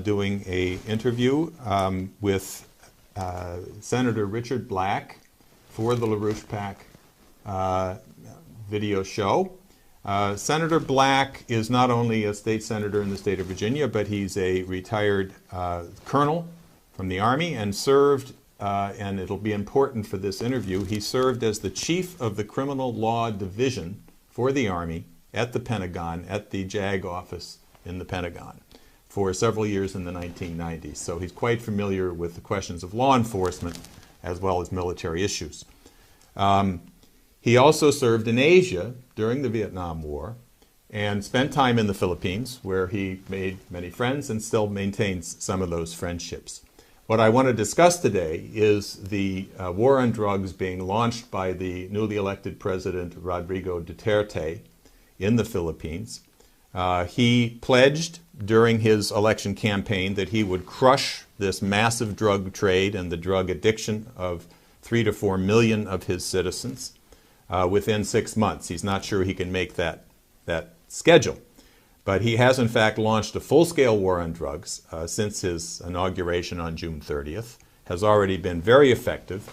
doing an interview with Senator Richard Black for the LaRouche PAC video show. Senator Black is not only a state senator in the state of Virginia, but he's a retired colonel from the Army and served, and it'll be important for this interview, he served as the chief of the criminal law division for the Army at the Pentagon, at the JAG office in the Pentagon for several years in the 1990s. So he's quite familiar with the questions of law enforcement as well as military issues. He also served in Asia during the Vietnam War and spent time in the Philippines, where he made many friends and still maintains some of those friendships. What I want to discuss today is the war on drugs being launched by the newly elected President Rodrigo Duterte in the Philippines. He pledged during his election campaign that he would crush this massive drug trade and the drug addiction of 3 to 4 million of his citizens within 6 months. He's not sure he can make that schedule. But he has in fact launched a full-scale war on drugs since his inauguration on June 30th, has already been very effective.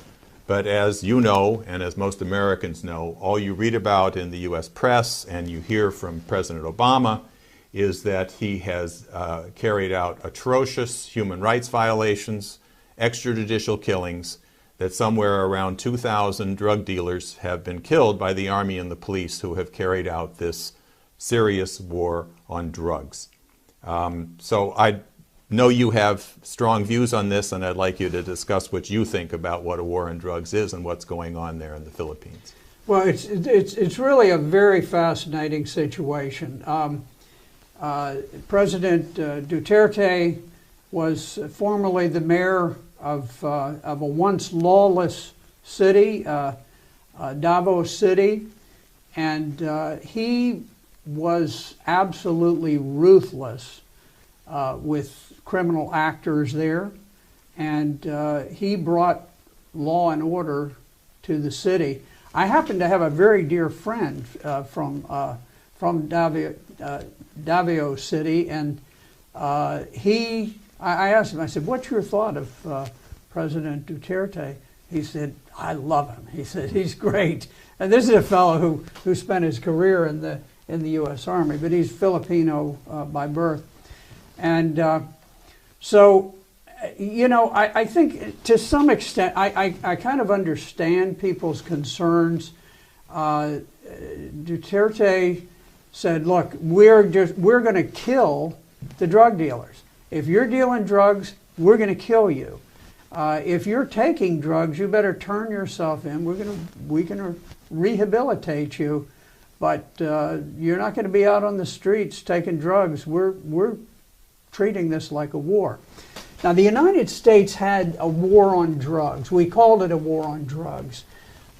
But as you know, and as most Americans know, all you read about in the U.S. press and you hear from President Obama is that he has carried out atrocious human rights violations, extrajudicial killings, that somewhere around 2,000 drug dealers have been killed by the Army and the police who have carried out this serious war on drugs. So I know you have strong views on this, and I'd like you to discuss what you think about what a war on drugs is and what's going on there in the Philippines. Well, it's really a very fascinating situation. President Duterte was formerly the mayor of a once lawless city, Davao City, and he was absolutely ruthless with criminal actors there, and he brought law and order to the city. I happen to have a very dear friend from Davao City, and I asked him, I said, what's your thought of President Duterte? He said, I love him. He said, he's great. And this is a fellow who spent his career in the U.S. Army, but he's Filipino by birth. And so, you know, I think to some extent, I kind of understand people's concerns. Duterte said, look, we're going to kill the drug dealers. If you're dealing drugs, we're going to kill you. If you're taking drugs, you better turn yourself in. We can rehabilitate you, but you're not going to be out on the streets taking drugs. We're treating this like a war. Now, the United States had a war on drugs. We called it a war on drugs,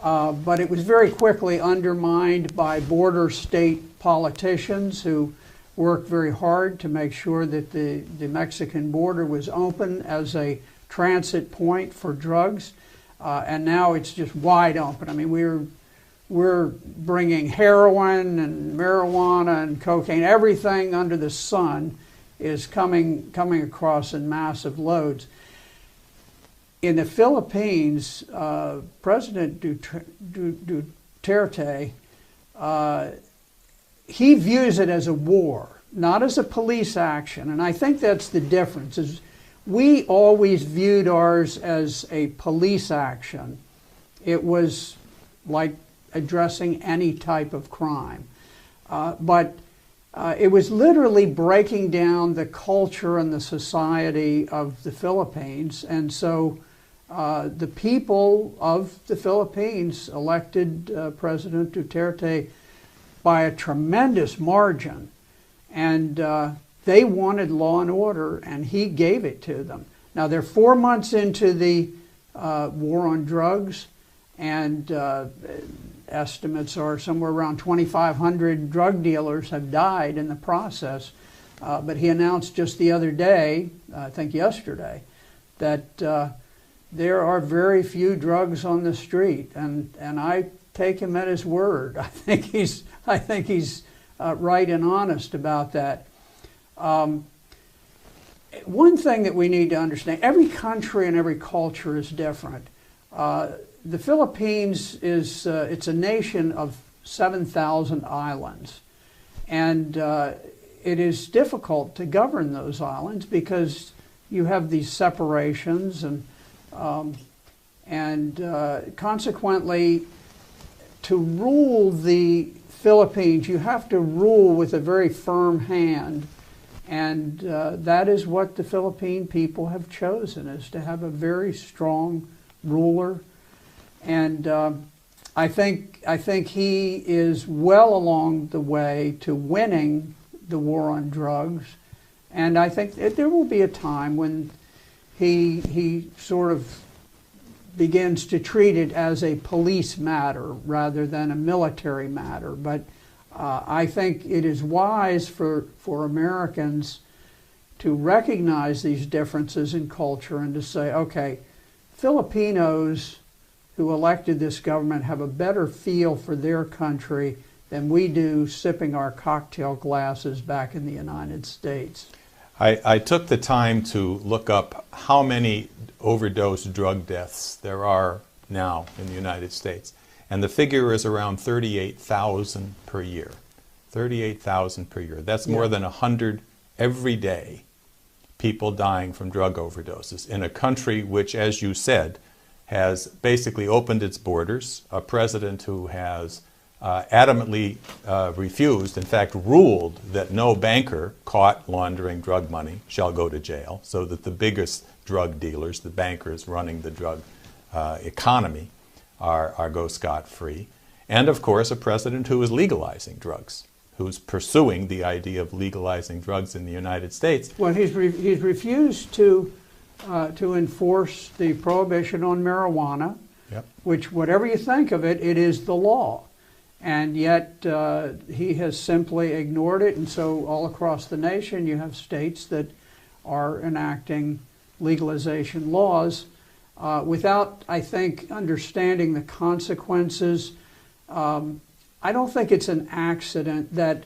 but it was very quickly undermined by border state politicians who worked very hard to make sure that the Mexican border was open as a transit point for drugs, and now it's just wide open. I mean, we're bringing heroin and marijuana and cocaine. Everything under the sun is coming across in massive loads. In the Philippines, President Duterte, he views it as a war, not as a police action. And I think that's the difference. Is we always viewed ours as a police action. It was like addressing any type of crime. But it was literally breaking down the culture and the society of the Philippines. And so the people of the Philippines elected President Duterte by a tremendous margin, and they wanted law and order, and he gave it to them. Now, they're 4 months into the war on drugs, and estimates are somewhere around 2,500 drug dealers have died in the process. But he announced just the other day, I think yesterday, that there are very few drugs on the street, and I take him at his word. I think he's right and honest about that. one thing that we need to understand, every country and every culture is different. The Philippines is it's a nation of 7,000 islands, and it is difficult to govern those islands because you have these separations, and consequently, to rule the Philippines, you have to rule with a very firm hand, and that is what the Philippine people have chosen, is to have a very strong ruler. And I think he is well along the way to winning the war on drugs, and I think there will be a time when he sort of begins to treat it as a police matter rather than a military matter. But I think it is wise for Americans to recognize these differences in culture and to say, okay, Filipinos who elected this government have a better feel for their country than we do sipping our cocktail glasses back in the United States. I took the time to look up how many overdose drug deaths there are now in the United States. And the figure is around 38,000 per year. 38,000 per year. That's more than 100 every day, people dying from drug overdoses in a country which, as you said, has basically opened its borders, a president who has adamantly refused, in fact ruled, that no banker caught laundering drug money shall go to jail, so that the biggest drug dealers, the bankers running the drug economy, are go scot-free. And of course a president who is legalizing drugs, who's pursuing the idea of legalizing drugs in the United States. Well, he's refused to enforce the prohibition on marijuana, which, whatever you think of it, it is the law. And yet he has simply ignored it, and so all across the nation you have states that are enacting legalization laws without, I think, understanding the consequences. I don't think it's an accident that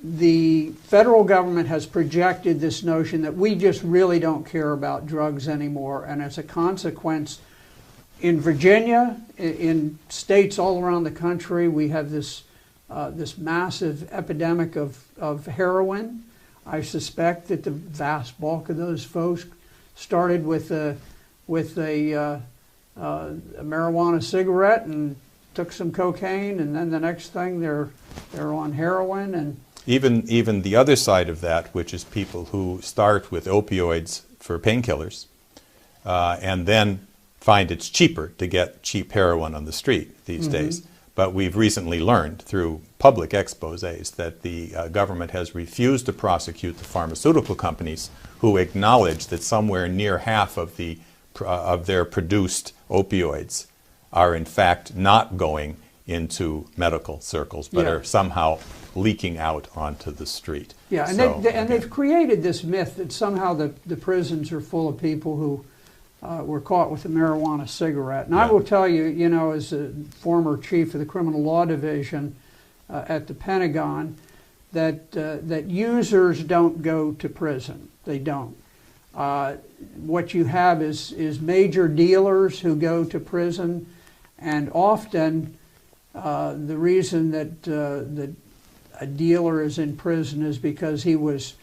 the federal government has projected this notion that we just really don't care about drugs anymore, and as a consequence, in Virginia, in states all around the country, we have this massive epidemic of heroin. I suspect that the vast bulk of those folks started with a marijuana cigarette and took some cocaine, and then the next thing they're on heroin. And even the other side of that, which is people who start with opioids for painkillers, and then find it's cheaper to get cheap heroin on the street these days. But we've recently learned through public exposés that the government has refused to prosecute the pharmaceutical companies who acknowledge that somewhere near half of their produced opioids are in fact not going into medical circles, but are somehow leaking out onto the street. Yeah, and, so, they've created this myth that somehow the prisons are full of people who were caught with a marijuana cigarette. And I will tell you, as a former chief of the criminal law division at the Pentagon, that users don't go to prison. They don't. What you have is major dealers who go to prison, and often the reason that a dealer is in prison is because he was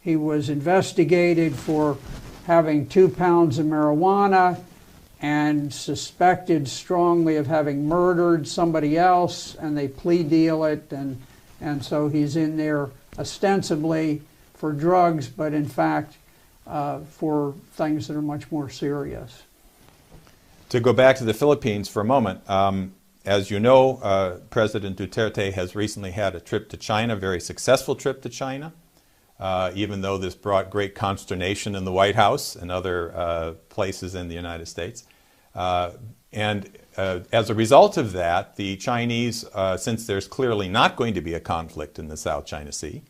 investigated for having 2 pounds of marijuana and suspected strongly of having murdered somebody else, and they plea deal it, and so he's in there ostensibly for drugs, but in fact for things that are much more serious. To go back to the Philippines for a moment, as you know, President Duterte has recently had a trip to China, a very successful trip to China. Even though this brought great consternation in the White House and other places in the United States. And as a result of that, the Chinese, since there's clearly not going to be a conflict in the South China Sea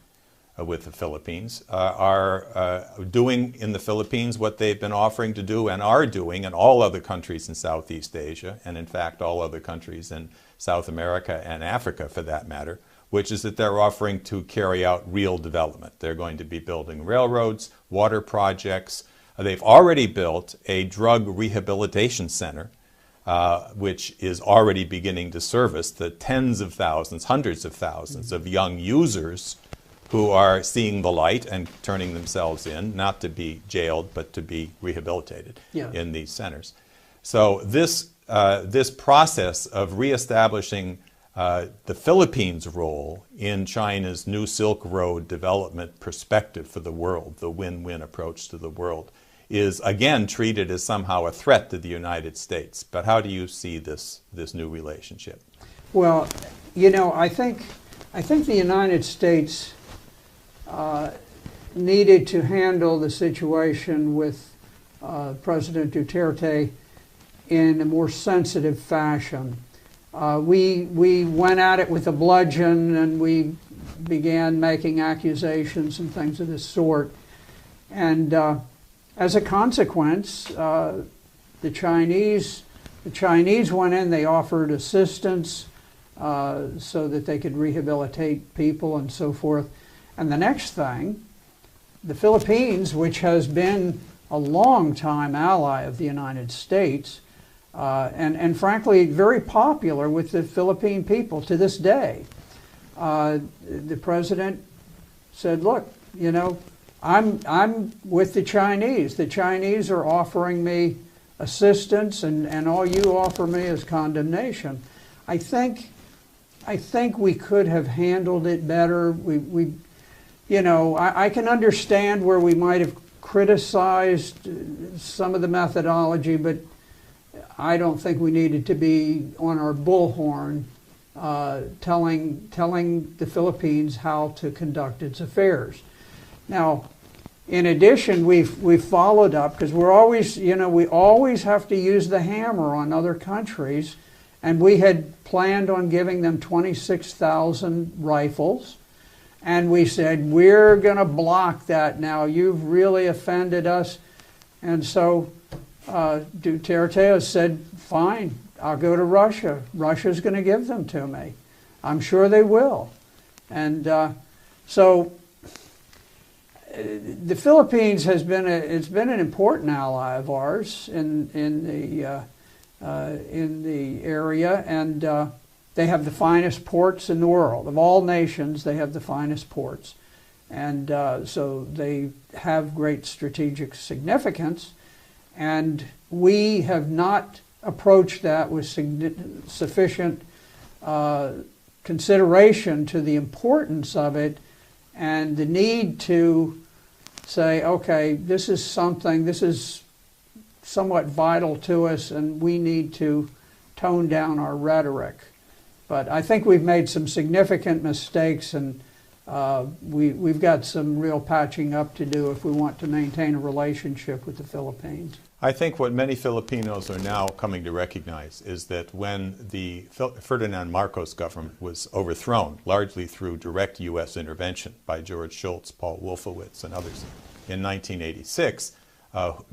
with the Philippines, are doing in the Philippines what they've been offering to do and are doing in all other countries in Southeast Asia, and in fact all other countries in South America and Africa for that matter, which is that they're offering to carry out real development. They're going to be building railroads, water projects. They've already built a drug rehabilitation center, which is already beginning to service the tens of thousands, hundreds of thousands of young users who are seeing the light and turning themselves in, not to be jailed, but to be rehabilitated in these centers. So this process of reestablishing the Philippines' role in China's new Silk Road development perspective for the world, the win-win approach to the world, is again treated as somehow a threat to the United States. But how do you see this new relationship? Well, you know, I think the United States needed to handle the situation with President Duterte in a more sensitive fashion. We went at it with a bludgeon, and we began making accusations and things of this sort. And as a consequence, the Chinese went in. They offered assistance so that they could rehabilitate people and so forth. And the next thing, the Philippines, which has been a long-time ally of the United States, and frankly very popular with the Philippine people to this day, the president said, look, you know, I'm with the Chinese. The Chinese are offering me assistance, and all you offer me is condemnation. I think we could have handled it better. You know, I can understand where we might have criticized some of the methodology, but I don't think we needed to be on our bullhorn telling the Philippines how to conduct its affairs. Now, in addition, we've followed up, because we're always, you know, we always have to use the hammer on other countries, and we had planned on giving them 26,000 rifles. And we said, we're going to block that now. You've really offended us. And so Duterte has said, fine, I'll go to Russia. Russia's going to give them to me. I'm sure they will. And so the Philippines has been it's been an important ally of ours in the area, and they have the finest ports in the world. Of all nations, they have the finest ports. And so they have great strategic significance. And we have not approached that with sufficient consideration to the importance of it and the need to say, okay, this is somewhat vital to us, and we need to tone down our rhetoric. But I think we've made some significant mistakes, and we've got some real patching up to do if we want to maintain a relationship with the Philippines. I think what many Filipinos are now coming to recognize is that when the Ferdinand Marcos government was overthrown, largely through direct U.S. intervention by George Shultz, Paul Wolfowitz, and others in 1986,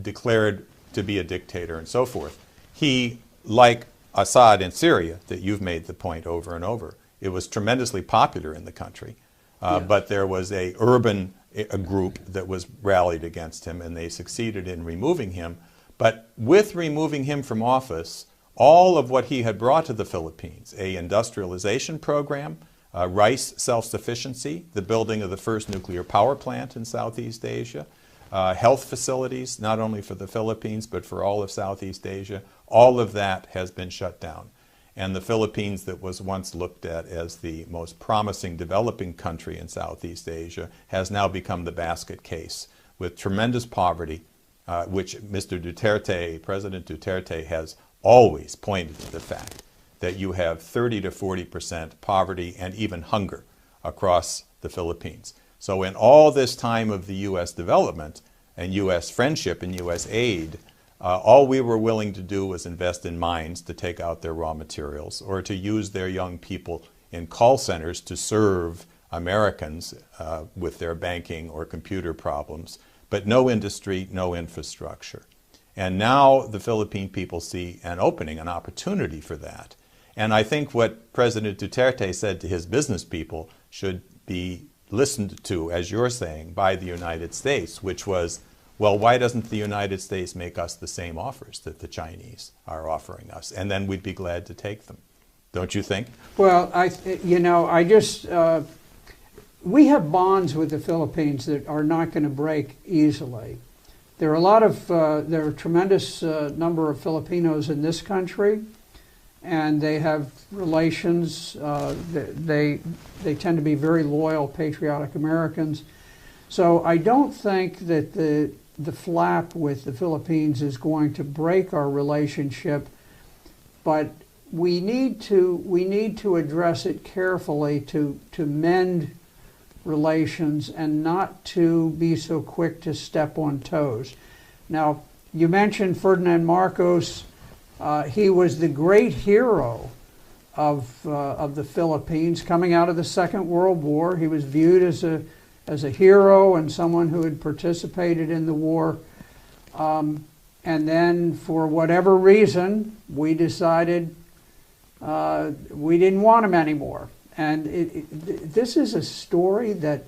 declared to be a dictator and so forth, he, like Assad in Syria, that you've made the point over and over, it was tremendously popular in the country, but there was a group that was rallied against him, and they succeeded in removing him. But with removing him from office, all of what he had brought to the Philippines, a industrialization program, rice self-sufficiency, the building of the first nuclear power plant in Southeast Asia, health facilities, not only for the Philippines, but for all of Southeast Asia, all of that has been shut down. And the Philippines, that was once looked at as the most promising developing country in Southeast Asia, has now become the basket case with tremendous poverty, which Mr. Duterte, President Duterte, has always pointed to the fact that you have 30 to 40% poverty and even hunger across the Philippines. So in all this time of the U.S. development and U.S. friendship and U.S. aid, all we were willing to do was invest in mines to take out their raw materials, or to use their young people in call centers to serve Americans with their banking or computer problems, but no industry, no infrastructure. And now the Philippine people see an opening, an opportunity for that. And I think what President Duterte said to his business people should be listened to, as you're saying, by the United States, which was, well, why doesn't the United States make us the same offers that the Chinese are offering us? And then we'd be glad to take them. Don't you think? Well, we have bonds with the Philippines that are not going to break easily. There are a tremendous number of Filipinos in this country, and they have relations. They tend to be very loyal, patriotic Americans. So I don't think that the flap with the Philippines is going to break our relationship, but we need to address it carefully to mend relations and not to be so quick to step on toes. Now, you mentioned Ferdinand Marcos. He was the great hero of the Philippines coming out of the Second World War. He was viewed as a hero and someone who had participated in the war. And then, for whatever reason, we decided we didn't want him anymore. And this is a story that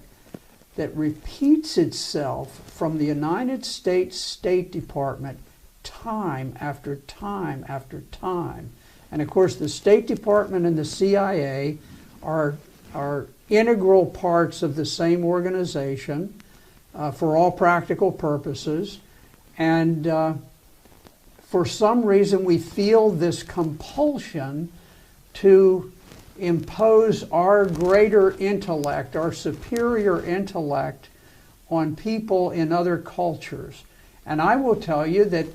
repeats itself from the United States State Department time after time after time. And of course, the State Department and the CIA are integral parts of the same organization for all practical purposes. And for some reason, we feel this compulsion to impose our greater intellect, our superior intellect, on people in other cultures. And I will tell you that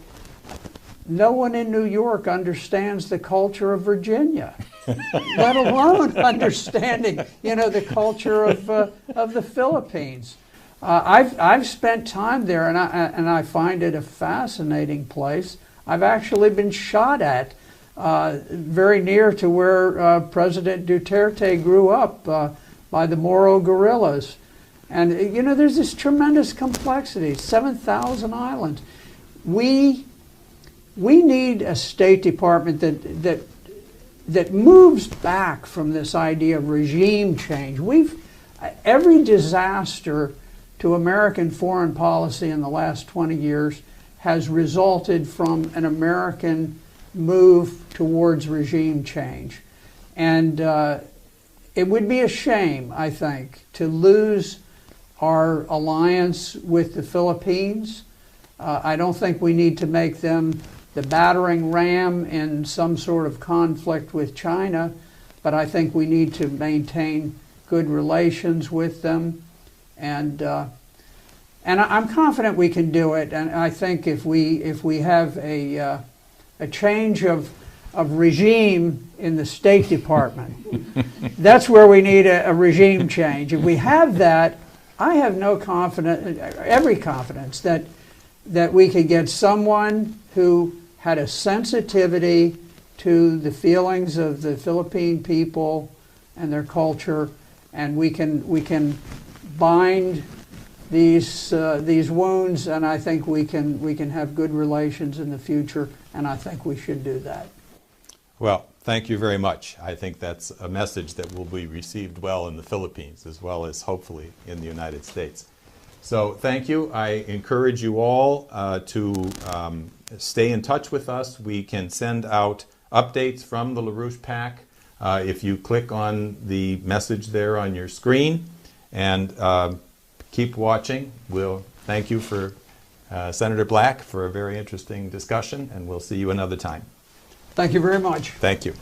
no one in New York understands the culture of Virginia, let alone understanding, the culture of the Philippines. I've spent time there, and I find it a fascinating place. I've actually been shot at very near to where President Duterte grew up by the Moro guerrillas. And, there's this tremendous complexity, 7,000 islands. We need a State Department that moves back from this idea of regime change. Every disaster to American foreign policy in the last 20 years has resulted from an American move towards regime change. And it would be a shame, I think, to lose our alliance with the Philippines. I don't think we need to make them the battering ram in some sort of conflict with China, but I think we need to maintain good relations with them. And I'm confident we can do it. And I think if we have a change of regime in the State Department, that's where we need a regime change. If we have that, I have every confidence that we could get someone who had a sensitivity to the feelings of the Philippine people and their culture, and we can bind these wounds, and I think we can have good relations in the future, and I think we should do that. Well, thank you very much. I think that's a message that will be received well in the Philippines, as well as hopefully in the United States. So thank you. I encourage you all to stay in touch with us. We can send out updates from the LaRouche PAC if you click on the message there on your screen. And keep watching. We'll thank you for Senator Black for a very interesting discussion, and we'll see you another time. Thank you very much. Thank you.